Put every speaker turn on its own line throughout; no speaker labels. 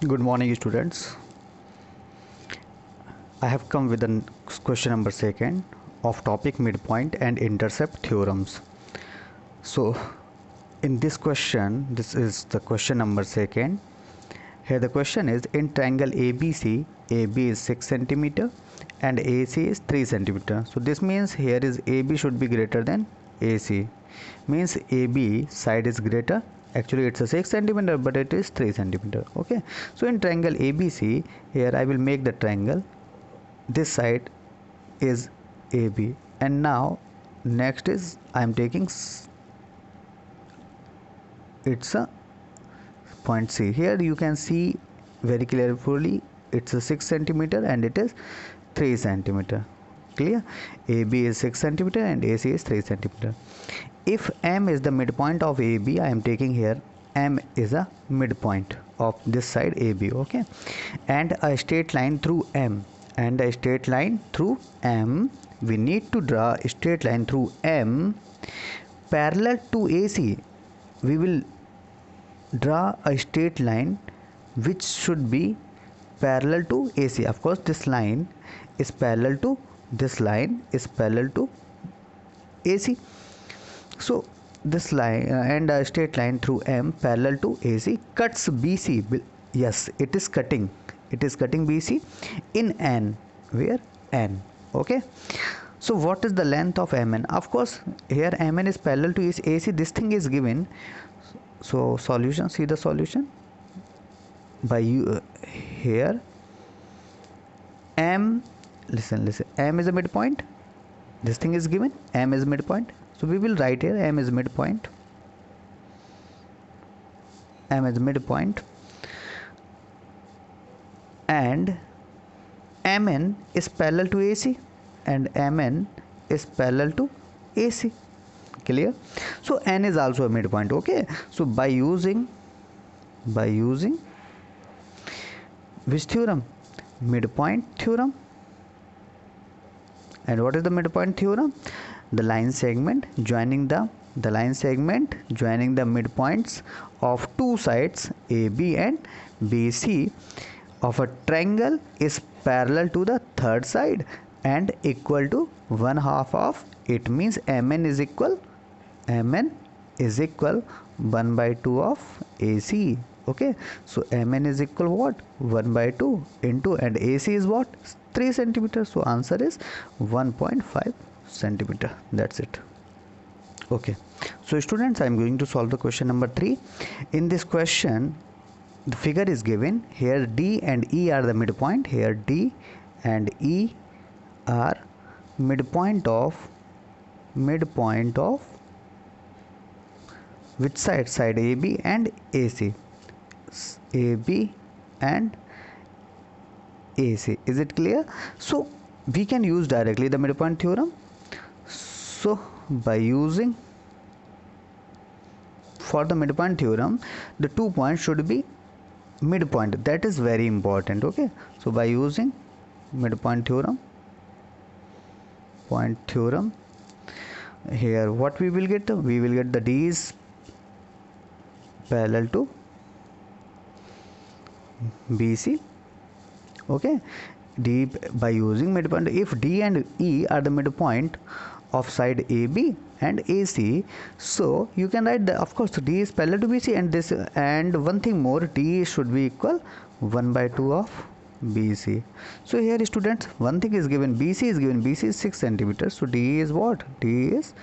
Good morning, students. I have come with the question number second of topic midpoint and intercept theorems. So, in this question, this is the question number second. Here the question is, in triangle ABC, AB is 6 centimeter and AC is 3 centimeter. So this means here is AB should be greater than AC. Means AB side is greater. Actually it's a 6 centimeter, but it is 3 centimeter. Okay. So in triangle ABC, here I will make the triangle. This side is AB, and now next is I am taking it's a point C. Here you can see very clearly it's a 6 centimeter and it is 3 centimeter. Clear? AB is 6 centimeter and AC is 3 centimeter. If M is the midpoint of AB, I am taking here M is a midpoint of this side AB. Okay, and a straight line through M and a straight line through M. We need to draw a straight line through M parallel to AC. We will draw a straight line which should be parallel to AC. Of course, this line is parallel to this line is parallel to AC. So this line and a straight line through M parallel to AC cuts BC. Yes, it is cutting. It is cutting BC in N, where N. Okay. So what is the length of MN? Of course, here MN is parallel to AC. This thing is given. So solution. See the solution by you here. M. Listen. M is a midpoint. This thing is given. M is midpoint. So we will write here M is midpoint. M is midpoint. And MN is parallel to AC, and MN is parallel to AC. Clear? So N is also a midpoint. Okay. So by using which theorem? Midpoint theorem. And what is the midpoint theorem? The line segment joining the midpoints of two sides AB and BC of a triangle is parallel to the third side and equal to 1/2 of it. Means MN is equal 1/2 of AC. Okay, so MN is equal what? 1/2 into, and AC is what? 3 centimeters. So answer is 1.5 centimeter. That's it. Okay, so students, I am going to solve the question number 3. In this question, the figure is given. Here D and E are the midpoint. Here D and E are midpoint of which side? Side AB and AC. AB and AC. Is it clear? So we can use directly the midpoint theorem. So by using for the midpoint theorem, the 2 points should be midpoint. That is very important. Okay, so by using midpoint theorem, here what we will get? We will get the D is parallel to BC. Okay, D by using midpoint. If D and E are the midpoint of side AB and AC, so you can write the, of course, D is parallel to BC, and this, and one thing more, D should be equal 1/2 of BC. So here students, one thing is given, BC is given. BC is 6 centimeters. So D is what? D is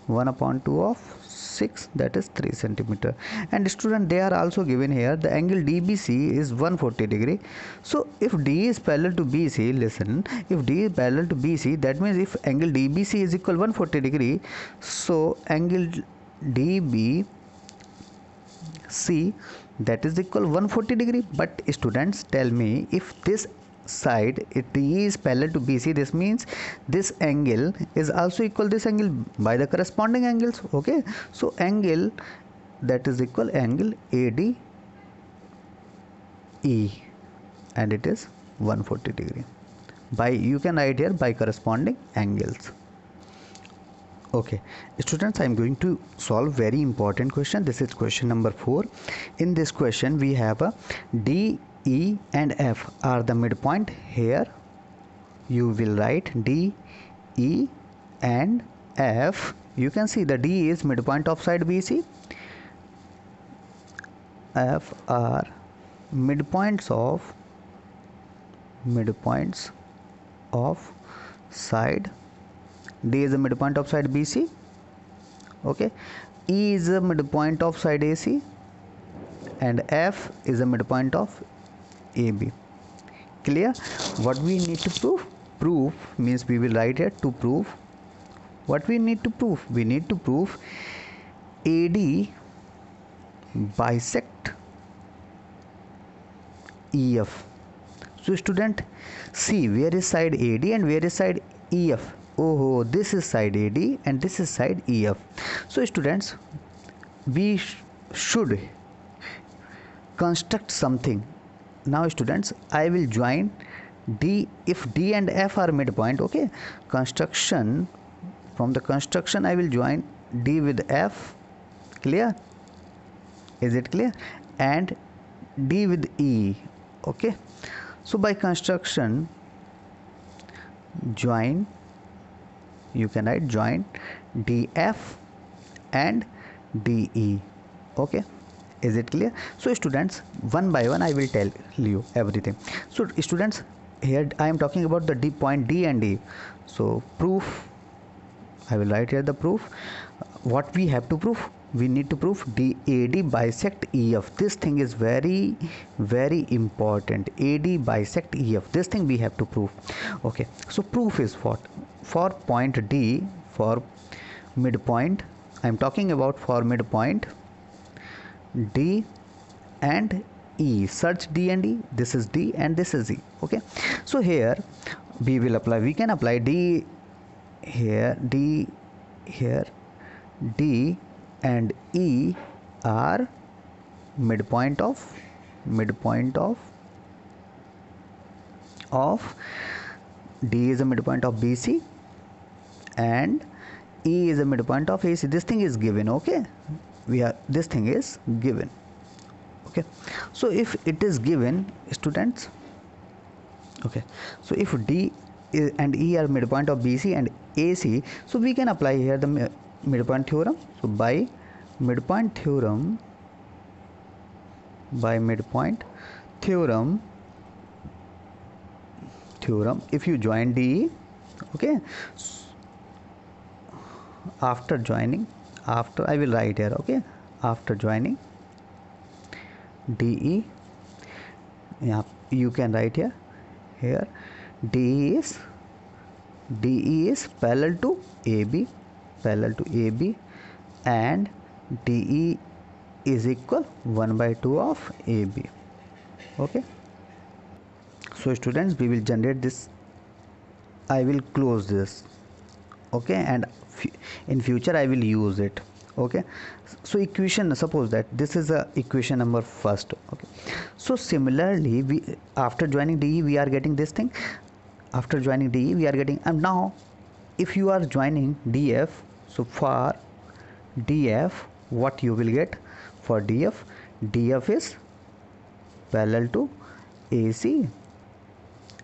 1/2 of 6, that is 3 centimeter. And student, they are also given here the angle DBC is 140 degree. So if D is parallel to BC, listen, if D is parallel to BC, that means if angle DBC is equal 140 degree, so angle DBC, that is equal 140 degree. But students, tell me, if this side it is parallel to BC, this means this angle is also equal this angle by the corresponding angles. Okay, so angle that is equal angle ADE, and it is 140 degree. By, you can write here by corresponding angles. Okay, students, I am going to solve very important question. This is question number 4. In this question, we have a D E and F are the midpoint. Here you will write D, E and F. You can see the D is midpoint of side BC. F are midpoints of side. D is the midpoint of side BC. Okay. E is the midpoint of side AC and F is the midpoint of AB. Clear? What we need to prove? Proof means we will write here to prove. What we need to prove? We need to prove AD bisect EF. So student, see where is side AD and where is side EF. Oh, this is side AD and this is side EF. So students, we should construct something. Now students, I will join D. If D and F are midpoint, okay, construction, from the construction I will join D with F. Clear? Is it clear? And D with E. Okay, so by construction join, you can write join DF and DE. Okay, is it clear? So students, one by one I will tell you everything. So students, here I am talking about the D point D and E. So proof, I will write here the proof. What we have to prove? We need to prove AD bisect EF. This thing is very important. AD bisect EF. This thing we have to prove. Okay, so proof is what? For point D, for midpoint, I am talking about for midpoint D and E. Search D and E. This is D and this is E. Okay, so here we will apply, we can apply D here, D here, D and E are midpoint of D is a midpoint of BC and E is a midpoint of AC. This thing is given. Okay, this thing is given. Okay, so if it is given, students, okay, so if D and E are midpoint of BC and AC, so we can apply here the midpoint theorem. So by midpoint theorem, if you join DE, okay, after joining, after I will write here, okay, after joining DE, yeah, you can write here DE is parallel to AB, and DE is equal 1/2 of AB. Okay, so students, we will generate this. I will close this. Okay, and in future I will use it. Okay, so equation, suppose that this is a equation number first. Okay, so similarly we, after joining DE, we are getting this thing. After joining DE we are getting, and now if you are joining DF, so for DF, what you will get? For DF is parallel to AC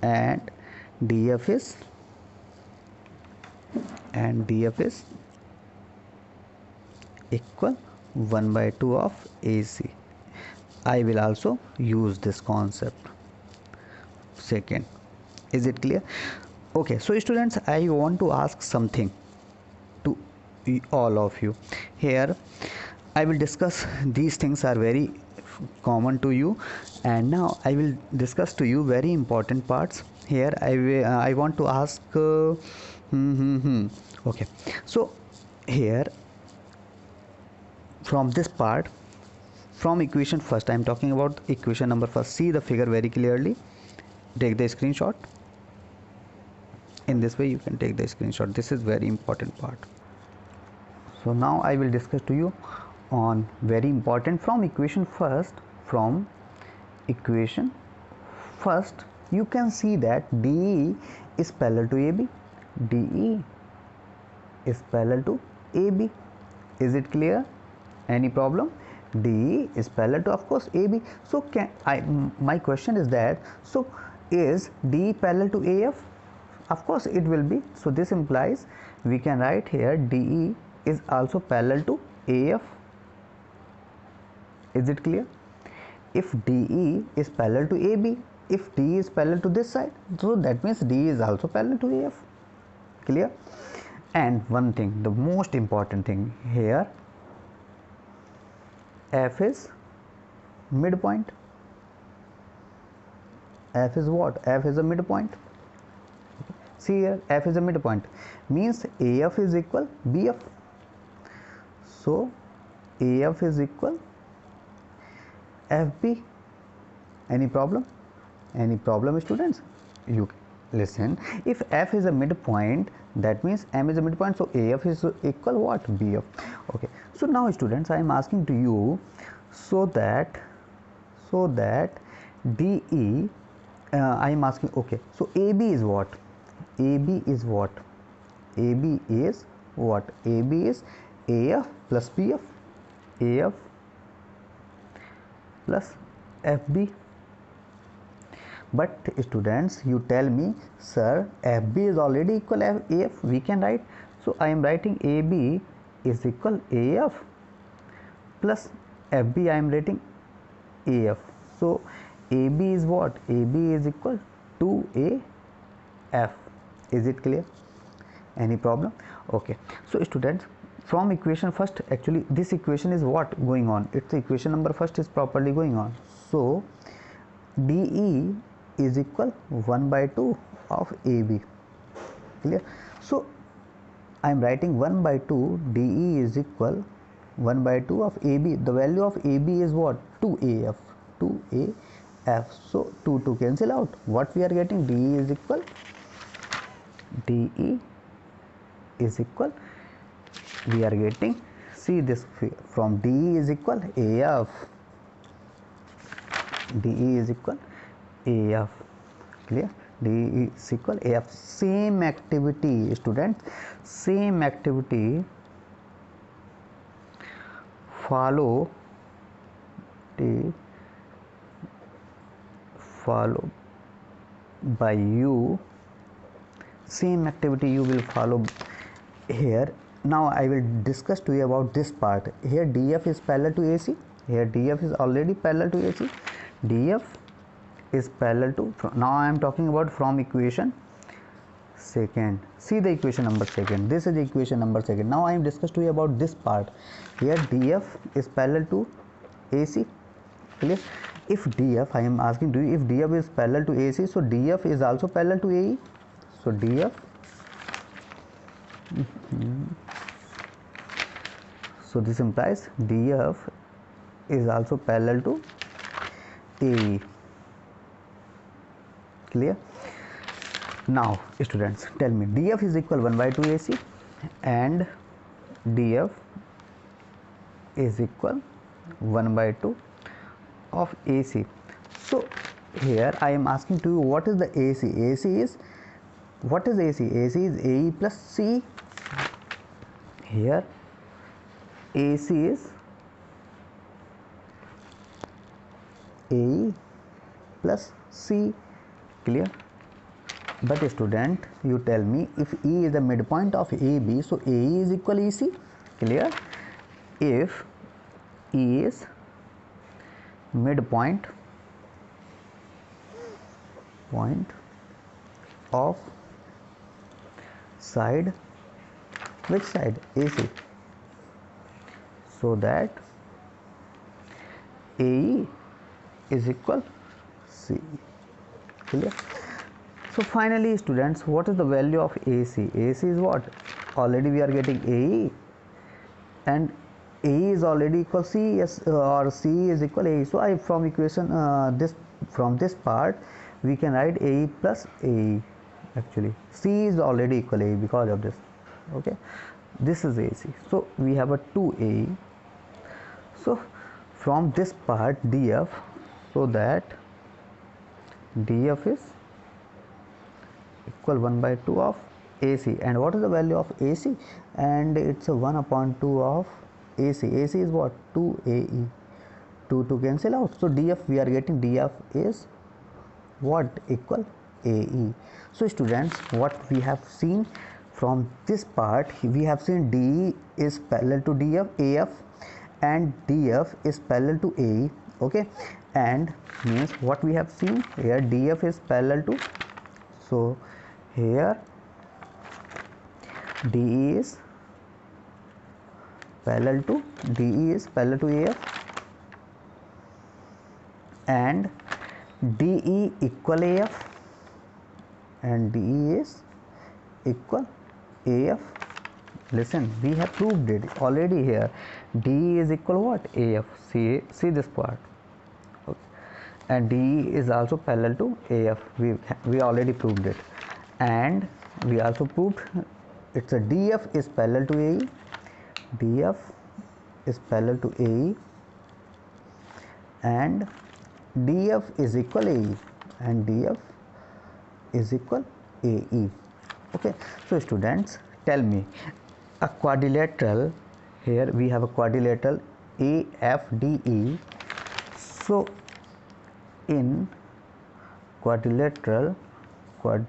and DF is equal 1/2 of AC. I will also use this concept. Second, is it clear? Okay, so students, I want to ask something to all of you. Here I will discuss, these things are very common to you, and now I will discuss to you very important parts. Here I want to ask okay, so here from this part, from equation first, I am talking about equation number first. See the figure very clearly, take the screenshot. In this way you can take the screenshot. This is very important part. So now I will discuss to you on very important from equation first. From equation first, you can see that DE is parallel to AB. DE is parallel to AB. Is it clear? Any problem? DE is parallel to, of course, AB. So my question is that, so is DE parallel to AF? Of course it will be. So this implies we can write here DE is also parallel to AF. Is it clear? If DE is parallel to AB, if DE is parallel to this side, so that means DE is also parallel to AF. Clear? And one thing, the most important thing here, F is midpoint. F is what? F is a midpoint. See here, F is a midpoint, means AF is equal BF. So AF is equal FB. Any problem? Any problem, students? You listen. If F is a midpoint, that means M is a midpoint. So AF is equal what? BF. Okay. So now, students, I am asking to you, so that DE, I am asking. Okay. So AB is what? AB is what? AB is what? AB is AF plus BF. AF plus FB. But students, you tell me, sir, FB is already equal AF. We can write. So I am writing AB is equal AF plus FB. I am writing AF. So AB is what? AB is equal to AF. Is it clear? Any problem? Okay. So students, from equation first, actually this equation is what going on? It's equation number first is properly going on. So DE is equal 1 by 2 of AB. Clear? So I am writing 1 by 2, DE is equal 1 by 2 of AB. The value of AB is what? 2AF. 2AF. So 2 cancel out. What we are getting? DE is equal, we are getting, see this, from DE is equal AF. DE is equal AF. Clear? DE is equal AF. Same activity, students, same activity follow by you. Same activity you will follow here. Now I will discuss to you about this part. Here DF is parallel to AC. Here DF is already parallel to AC. DF is parallel to, now I am talking about from equation second. See the equation number second. This is equation number second. Now I am discuss to you about this part. Here DF is parallel to AC. Clear? If DF, I am asking to you, if DF is parallel to AC, so DF is also parallel to AE. So DF, so this implies DF is also parallel to AE. Clear? Now students, tell me, DF is equal 1 by 2 AC and DF is equal 1 by 2 of AC. So here I am asking to you, what is the AC? AC is, what is AC? AC is AE plus C. Here AC is AE plus C. Clear? But student, you tell me, if E is the midpoint of AB, so AE is equal EC. Clear? If E is midpoint of side, which side? AC. So that AE is equal C. Clear? So finally students, what is the value of AC? AC is what? Already we are getting AE and AE is already equal C, yes, or C is equal AE. So I, from equation from this part we can write AE plus AE. Actually C is already equal AE because of this. Okay, this is AC. So we have a 2AE. So from this part DF, so that DF is equal 1 by 2 of AC. And what is the value of AC? And it's a 1 upon 2 of AC. AC is what? 2AE. 2 cancel out. So DF, we are getting DF is what? Equal AE. So students, what we have seen from this part, we have seen DE is parallel to DF, AF, and DF is parallel to AE. Okay, and means what we have seen here, DF is parallel to, so here DE is parallel to, DE is parallel to AF, and DE equal AF, and DE is equal AF. Listen, we have proved it already here. DE is equal what? AF. See this part. Okay. And DE is also parallel to AF. We already proved it, and we also proved it's a DF is parallel to AE. DF is parallel to AE, and DF is equal AE, and DF is equal AE. Okay, so students, tell me, a quadrilateral, here we have a quadrilateral AFDE. So in quadrilateral, what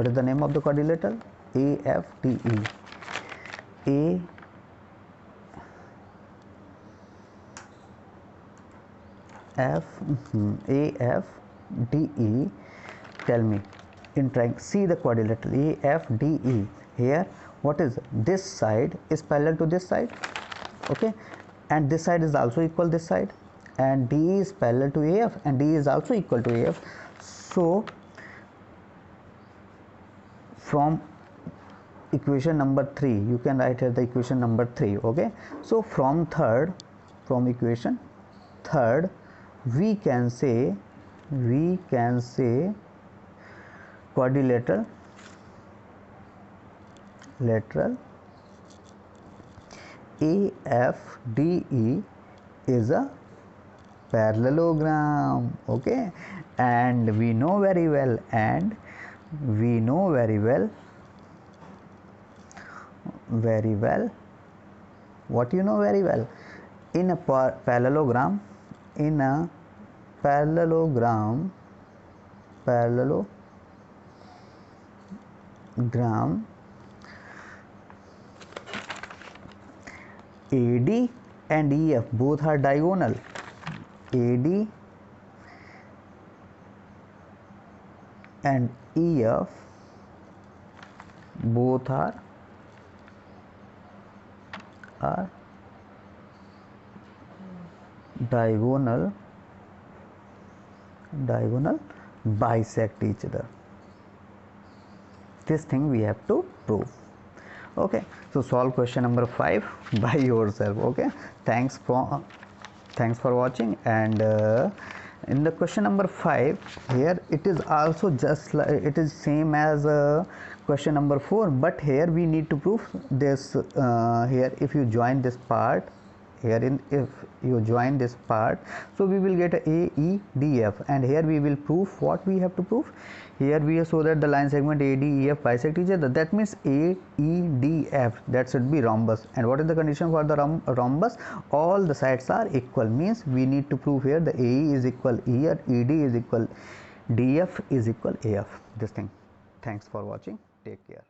is the name of the quadrilateral? AFDE. AFDE. Tell me, in triangle, see the quadrilateral AFDE. Here, what is this side is parallel to this side, okay, and this side is also equal this side, and DE is parallel to AF, and DE is also equal to AF. So from equation number 3, you can write here the equation number 3. Okay, so from equation third, we can say quadrilateral AFDE is a parallelogram. Okay, and we know very well, what you know very well, in a parallelogram, AD and EF both are diagonal. AD and EF both are diagonal bisect each other. This thing we have to prove. Okay, so solve question number 5 by yourself. Okay, thanks for watching. And in the question number 5, here it is also just like it is same as question number 4, but here we need to prove this. Here if you join this part, if you join this part, so we will get a AEDF, and here we will prove what we have to prove. Here we show that the line segment ADEF bisect each other. That means AEDF, that should be rhombus. And what is the condition for the rhombus? All the sides are equal, means we need to prove here the AE is equal E, or ED is equal DF is equal AF. This thing. Thanks for watching. Take care.